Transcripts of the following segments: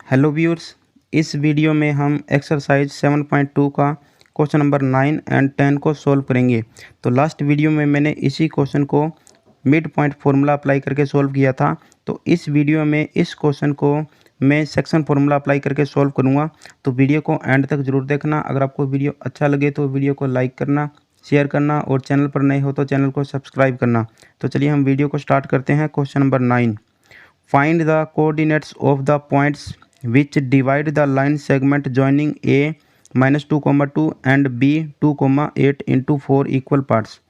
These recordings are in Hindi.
हेलो व्यूअर्स, इस वीडियो में हम एक्सरसाइज 7.2 का क्वेश्चन नंबर 9 एंड 10 को सॉल्व करेंगे। तो लास्ट वीडियो में मैंने इसी क्वेश्चन को मिड पॉइंट फार्मूला अप्लाई करके सॉल्व किया था। तो इस वीडियो में इस क्वेश्चन को मैं सेक्शन फार्मूला अप्लाई करके सॉल्व करूंगा। तो वीडियो को एंड तक ज़रूर देखना। अगर आपको वीडियो अच्छा लगे तो वीडियो को लाइक करना, शेयर करना और चैनल पर नए हो तो चैनल को सब्सक्राइब करना। तो चलिए हम वीडियो को स्टार्ट करते हैं। Question number 9, find the coordinates of the points which divide the line segment joining A -2, 2 and B 2, 8 into 4 equal parts.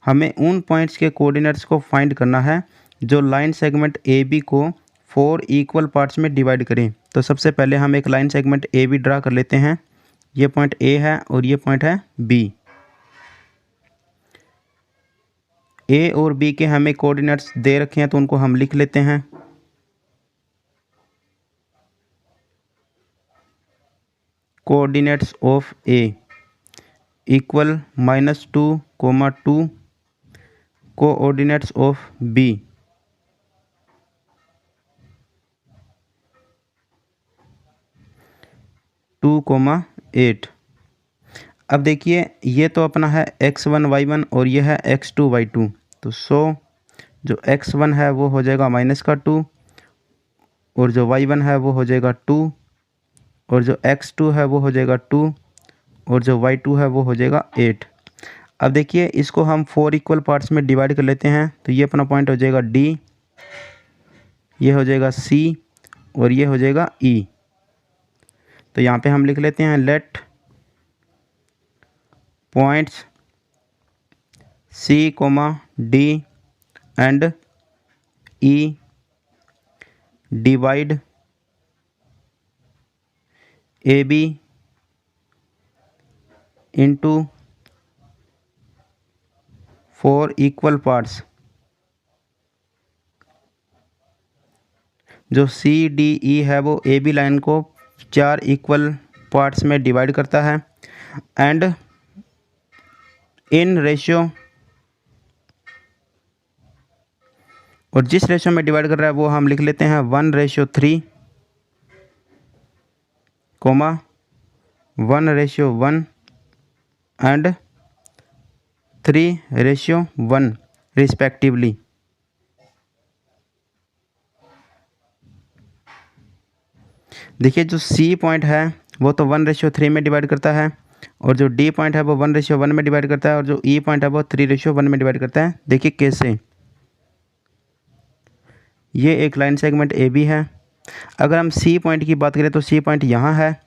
हमें उन पॉइंट्स के कोऑर्डिनेट्स को फाइंड करना है जो लाइन सेगमेंट ए बी को 4 इक्वल पार्ट्स में डिवाइड करें। तो सबसे पहले हम एक line segment A B draw कर लेते हैं। ये पॉइंट ए है और ये पॉइंट है बी। ए और बी के हमें कोऑर्डिनेट्स दे रखे हैं तो उनको हम लिख लेते हैं। Coordinates of A equal -2, 2। Coordinates of B two, 8। अब देखिए ये तो अपना है x1 y1 और ये है x2 y2। तो जो x1 है वो हो जाएगा -2 और जो y1 है वो हो जाएगा 2 और जो x2 है वो हो जाएगा 2 और जो y2 है वो हो जाएगा 8। अब देखिए इसको हम 4 इक्वल पार्ट्स में डिवाइड कर लेते हैं। तो ये अपना पॉइंट हो जाएगा D, ये हो जाएगा C और ये हो जाएगा E। तो यहाँ पे हम लिख लेते हैं let points C, D and E divide AB into 4 equal parts. जो CDE है वो AB लाइन को 4 इक्वल पार्ट्स में डिवाइड करता है एंड इन रेशियो, और जिस रेशियो में डिवाइड कर रहा है वो हम लिख लेते हैं 1:3, 1:1 एंड 3:1 रिस्पेक्टिवली। देखिए जो C पॉइंट है वो तो 1:3 में डिवाइड करता है और जो D पॉइंट है वो 1:1 में डिवाइड करता है और जो E पॉइंट है वो 3:1 में डिवाइड करता है। देखिए कैसे, ये एक लाइन सेगमेंट ए बी है। अगर हम C पॉइंट की बात करें तो C पॉइंट यहाँ है।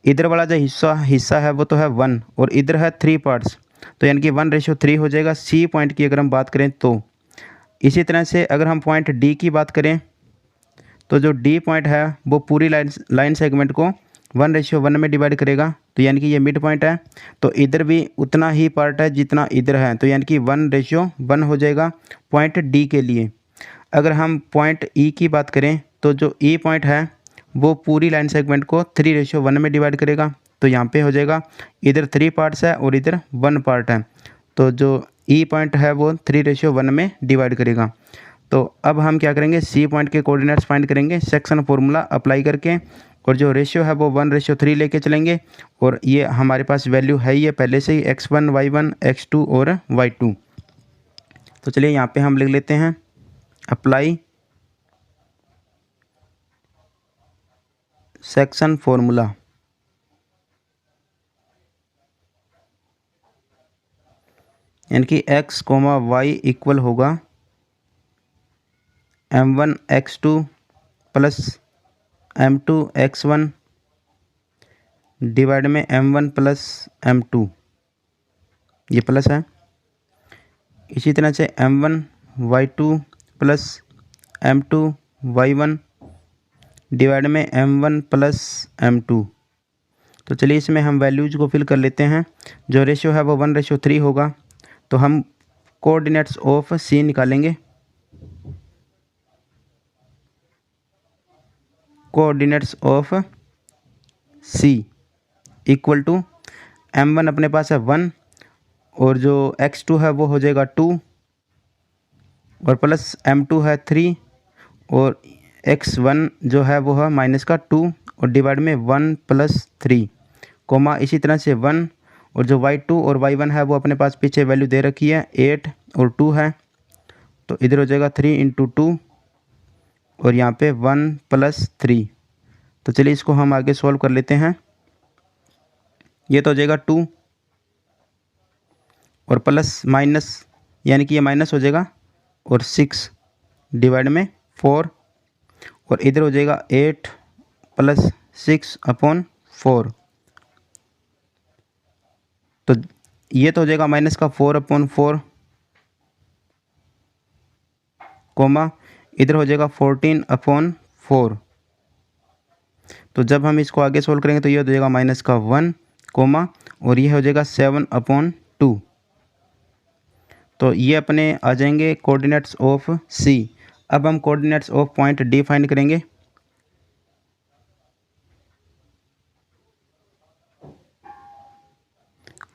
इधर वाला जो हिस्सा है वो तो है 1 और इधर है 3 पार्ट्स, तो यानी कि 1:3 हो जाएगा C पॉइंट की अगर हम बात करें तो। इसी तरह से अगर हम पॉइंट D की बात करें तो जो D पॉइंट है वो पूरी लाइन सेगमेंट को 1:1 में डिवाइड करेगा। तो यानी कि ये मिड पॉइंट है, तो इधर भी उतना ही पार्ट है जितना इधर है, तो यानी कि 1:1 हो जाएगा पॉइंट D के लिए। अगर हम पॉइंट E की बात करें तो जो E पॉइंट है वो पूरी लाइन सेगमेंट को 3:1 में डिवाइड करेगा। तो यहाँ पे हो जाएगा इधर 3 पार्ट्स है और इधर 1 पार्ट है, तो जो E पॉइंट है वो 3:1 में डिवाइड करेगा। तो अब हम क्या करेंगे, C पॉइंट के कोऑर्डिनेट्स फाइंड करेंगे सेक्शन फार्मूला अप्लाई करके, और जो रेशियो है वो 1:3 लेके चलेंगे। और ये हमारे पास वैल्यू है ही है पहले से ही, x1 y1 x2 और y2। तो चलिए यहाँ पे हम लिख लेते हैं अप्लाई सेक्शन फॉर्मूला। यानी कि x, y इक्वल होगा m1 x2 plus m2 x1 divide में m1 प्लस m2, ये प्लस है। इसी तरह से m1 y2 plus m2 y1 divide में m1 प्लस m2। तो चलिए इसमें हम वैल्यूज को फिल कर लेते हैं। जो रेशियो है वो 1:3 होगा, तो हम कोऑर्डिनेट्स ऑफ C निकालेंगे। Coordinates of C equal to m1 अपने पास है 1 और जो x2 है वो हो जाएगा 2 और प्लस m2 है 3 और x1 जो है वो है माइनस का 2 और डिवाइड में 1 + 3 कोमा इसी तरह से 1 और जो y2 और y1 है वो अपने पास पीछे वैल्यू दे रखी है 8 और 2 है, तो इधर हो जाएगा 3 × 2 और यहाँ पे 1 + 3। तो चलिए इसको हम आगे सॉल्व कर लेते हैं। ये तो हो जाएगा 2 और प्लस माइनस यानी कि ये माइनस हो जाएगा और 6 डिवाइड में 4 और इधर हो जाएगा 8 + 6/4। तो ये तो हो जाएगा माइनस का 4/4 कोमा इधर हो जाएगा 14/4। तो जब हम इसको आगे सोल्व करेंगे तो ये हो जाएगा माइनस का 1 कोमा और ये हो जाएगा 7/2। तो ये अपने आ जाएंगे कोऑर्डिनेट्स ऑफ सी। अब हम coordinates of point D find करेंगे।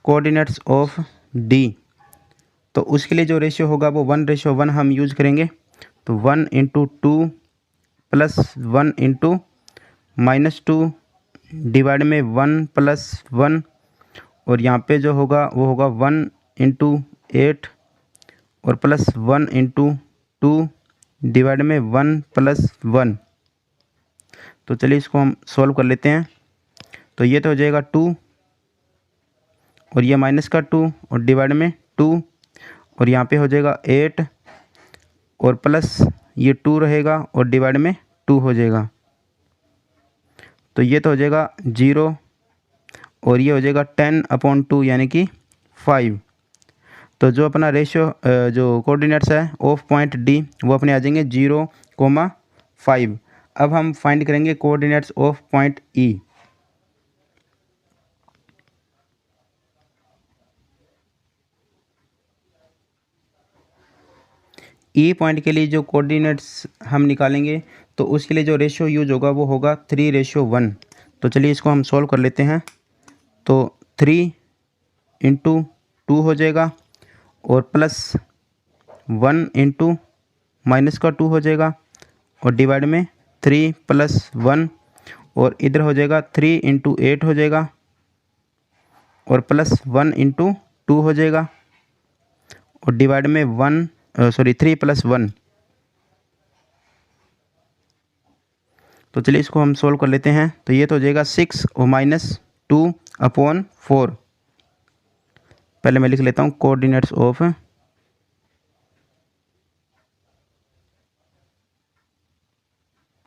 कोऑर्डिनेट्स ऑफ डी, तो उसके लिए जो रेशियो होगा वो 1:1 हम यूज करेंगे। तो 1 × 2 + 1 × -2 डिवाइड में 1 + 1 और यहाँ पे जो होगा वो होगा 1 × 8 और प्लस 1 × 2 डिवाइड में 1 + 1। तो चलिए इसको हम सॉल्व कर लेते हैं। तो ये तो हो जाएगा 2 और ये माइनस का 2 और डिवाइड में 2 और यहाँ पे हो जाएगा 8 और प्लस ये 2 रहेगा और डिवाइड में 2 हो जाएगा। तो ये तो हो जाएगा 0 और ये हो जाएगा 10/2 यानी कि 5। तो जो अपना रेशियो जो कोऑर्डिनेट्स है ऑफ पॉइंट डी वो अपने आ जाएंगे 0,5। अब हम फाइंड करेंगे coordinates of point E. E point के लिए जो कोऑर्डिनेट्स हम निकालेंगे तो उसके लिए जो रेशियो यूज होगा वो होगा 3:1। तो चलिए इसको हम सॉल्व कर लेते हैं। तो 3 × 2 हो जाएगा और प्लस 1 × माइनस का 2 हो जाएगा और डिवाइड में 3 + 1 और इधर हो जाएगा 3 × 8 हो जाएगा और प्लस 1 × 2 हो जाएगा और डिवाइड में 3 + 1। तो चलिए इसको हम सोल्व कर लेते हैं। तो ये तो हो जाएगा 6 और -2/4। पहले मैं लिख लेता हूँ coordinates of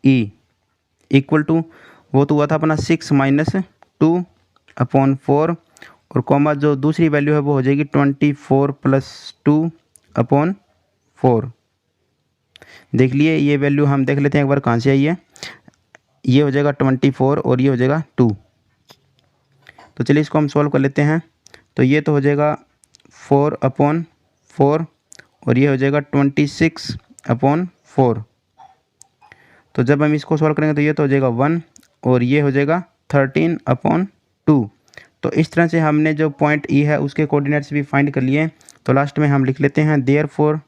E equal to वो तो हुआ था अपना 6 - 2/4 और कॉमा जो दूसरी वैल्यू है वो हो जाएगी 24 + 2/4। देख लिए ये वैल्यू हम देख लेते हैं एक बार कहाँ से आई है। ये हो जाएगा 24 और ये हो जाएगा 2। तो चलिए इसको हम सॉल्व कर लेते हैं। तो ये तो हो जाएगा 4/4 और ये हो जाएगा 26/4। तो जब हम इसको सॉल्व करेंगे तो ये तो हो जाएगा 1 और ये हो जाएगा 13/2। तो इस तरह से हमने जो पॉइंट ई है उसके कोऑर्डिनेट्स भी फाइंड कर लिए। तो लास्ट में हम लिख लेते हैं therefore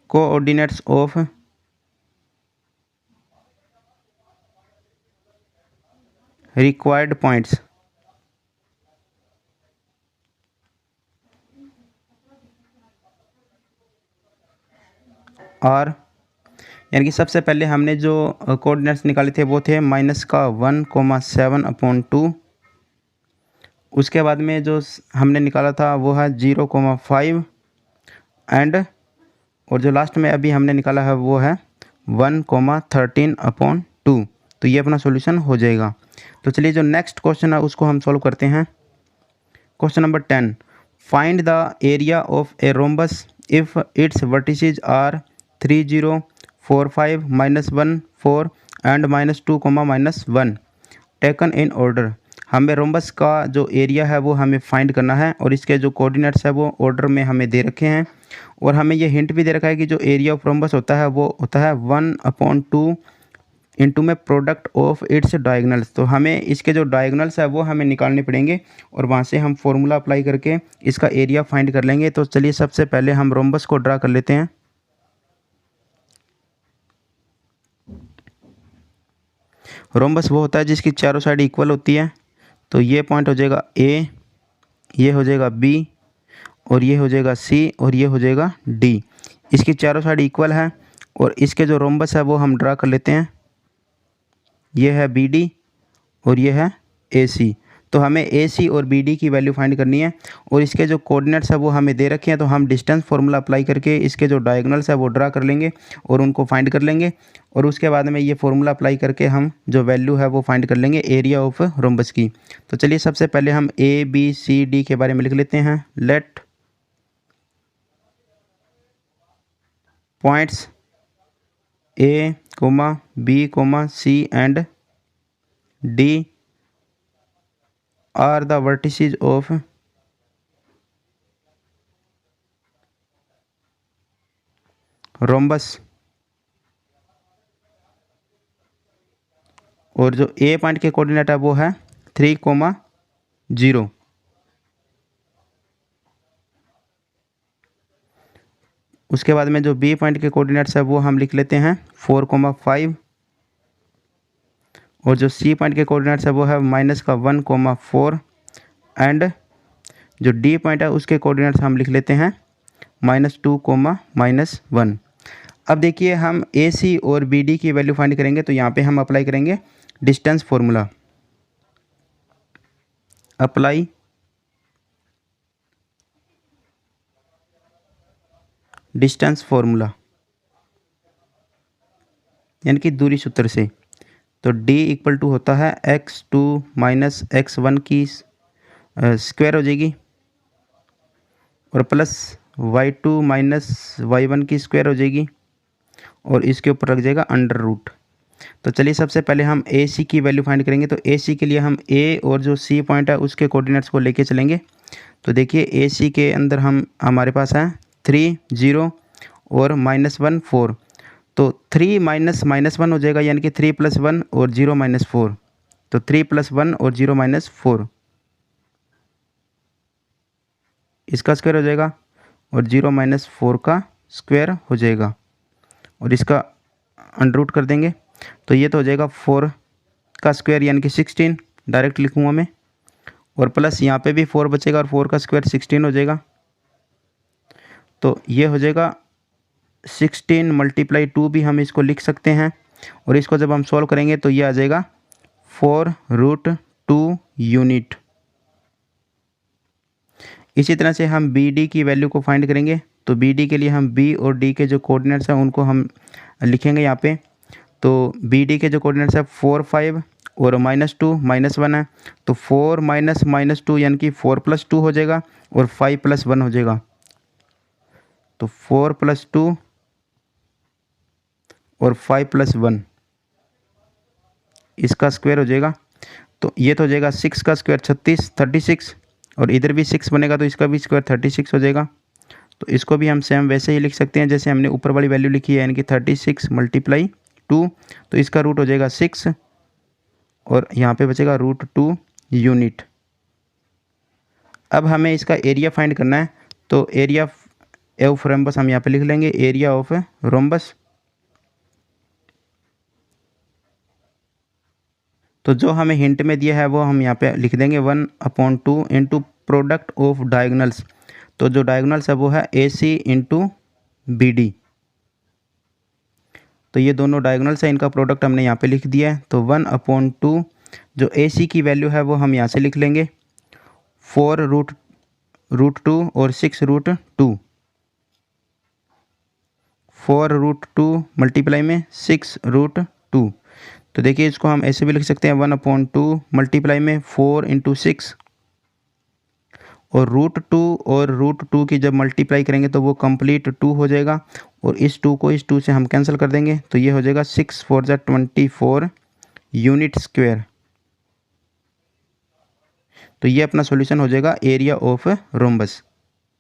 coordinates of required points और यानी कि सबसे पहले हमने जो कोऑर्डिनेट्स निकाले थे वो थे -1,7/2। उसके बाद में जो हमने निकाला था वो है 0,5 एंड और जो लास्ट में अभी हमने निकाला है वो है 1,13/2। तो ये अपना सॉल्यूशन हो जाएगा। तो चलिए जो नेक्स्ट क्वेश्चन है उसको हम सॉल्व करते हैं। Question number 10, find the area of a rhombus if its vertices are 3 0 4 5 -1 4 and -2 -1 taken in order. हमें रोम्बस का जो एरिया है वो हमें फाइंड करना है और इसके जो कोऑर्डिनेट्स है वो ऑर्डर में हमें दे रखे हैं और हमें ये हिंट भी दे रखा है कि जो एरिया ऑफ रोम्बस होता है वो होता है 1/2 इंटू में प्रोडक्ट ऑफ इट्स डायगनल्स। तो हमें इसके जो डायगनल्स है वो हमें निकालने पड़ेंगे और वहाँ से हम फॉर्मूला अप्लाई करके इसका एरिया फाइंड कर लेंगे। तो चलिए सबसे पहले हम रोम्बस को ड्रा कर लेते हैं। रोम्बस वो होता है जिसकी चारों साइड इक्वल होती है। तो ये पॉइंट हो जाएगा ए, ये हो जाएगा बी, और ये हो जाएगा सी, और ये हो जाएगा डी। इसकी चारों साइड इक्वल है और इसके जो रोम्बस है वो हम ड्रा कर लेते हैं। ये है बी डी और ये है ए सी। तो हमें ए सी और बी डी की वैल्यू फाइंड करनी है और इसके जो कोऑर्डिनेट्स है वो हमें दे रखे हैं। तो हम डिस्टेंस फार्मूला अप्लाई करके इसके जो डायगोनल्स है वो ड्रा कर लेंगे और उनको फाइंड कर लेंगे। और उसके बाद में ये फार्मूला अप्लाई करके हम जो वैल्यू है वो फाइंड कर लेंगे एरिया ऑफ रोम्बस की। तो चलिए सबसे पहले हम ए बी सी डी के बारे में लिख लेते हैं। Let points A comma B comma C and D are the vertices of rhombus। और जो ए पॉइंट के कोऑर्डिनेट है वो है 3,0। उसके बाद में जो बी पॉइंट के कोऑर्डिनेट्स है वो हम लिख लेते हैं 4,5। और जो सी पॉइंट के कोऑर्डिनेट्स है वो है -1,4। एंड जो डी पॉइंट है उसके कोऑर्डिनेट्स हम लिख लेते हैं -2,-1। अब देखिए हम ए सी और बी डी की वैल्यू फाइंड करेंगे। तो यहाँ पे हम अप्लाई करेंगे distance formula. Apply distance formula यानी कि दूरी सूत्र से। तो d इक्वल टू होता है x2 माइनस x1 की स्क्वायर हो जाएगी और प्लस y2 माइनस y1 की स्क्वायर हो जाएगी और इसके ऊपर रख जाएगा अंडर रूट। तो चलिए सबसे पहले हम ए सी की वैल्यू फाइंड करेंगे। तो ए सी के लिए हम ए और जो सी पॉइंट है उसके कोऑर्डिनेट्स को लेके चलेंगे। तो देखिए ए सी के अंदर हमारे पास है 3 0 और -1 4। तो 3 -1 हो जाएगा यानी कि 3 + 1 और 0 - 4। तो 3 + 1 और 0 - 4 इसका स्क्वायर हो जाएगा और 0 - 4 का स्क्वायर हो जाएगा और इसका अंडर रूट कर देंगे। तो ये तो हो जाएगा 4 का स्क्वायर यानी कि 16 डायरेक्ट लिखूँगा मैं, और प्लस यहाँ पे भी 4 बचेगा और 4 का स्क्वायर 16 हो जाएगा। तो ये हो जाएगा 16 × 2 भी हम इसको लिख सकते हैं। और इसको जब हम सॉल्व करेंगे तो ये आ जाएगा 4√2 यूनिट। इसी तरह से हम बी डी की वैल्यू को फाइंड करेंगे। तो बी डी के लिए हम बी और डी के जो कोऑर्डिनेट्स हैं उनको हम लिखेंगे यहाँ पे। तो बी डी के जो कोऑर्डिनेट्स है 4 5 और -2 -1 है। तो 4 - -2 यानी कि 4 + 2 हो जाएगा और 5 + 1 हो जाएगा। तो 4 + 2 और 5 + 1 इसका स्क्वायर हो जाएगा। तो ये तो हो जाएगा 6 का स्क्वायर 36 और इधर भी 6 बनेगा तो इसका भी स्क्वायर 36 हो जाएगा। तो इसको भी हम सेम वैसे ही लिख सकते हैं जैसे हमने ऊपर वाली वैल्यू लिखी है यानी कि 36 × 2। तो इसका रूट हो जाएगा 6 और यहाँ पे बचेगा √2 यूनिट। अब हमें इसका एरिया फाइंड करना है। तो एरिया ऑफ रोम्बस हम यहाँ पे लिख लेंगे एरिया ऑफ रोम्बस। तो जो हमें हिंट में दिया है वो हम यहाँ पे लिख देंगे 1/2 इंटू प्रोडक्ट ऑफ डायगोनल्स। तो जो डायगोनल्स है वो है ए सी इंटू बी डी। तो ये दोनों डायगोनल्स है, इनका प्रोडक्ट हमने यहाँ पे लिख दिया है। तो 1/2 जो ए सी की वैल्यू है वो हम यहाँ से लिख लेंगे 4√2 और 6√2। 4√2 मल्टीप्लाई में 6√2। तो देखिए इसको हम ऐसे भी लिख सकते हैं 1/2 मल्टीप्लाई में 4 × 6 और √2 और √2 की जब मल्टीप्लाई करेंगे तो वो कंप्लीट 2 हो जाएगा और इस 2 को इस 2 से हम कैंसिल कर देंगे। तो ये हो जाएगा 6 4 = 24 यूनिट स्क्वायर। तो ये अपना सॉल्यूशन हो जाएगा एरिया ऑफ रोम्बस।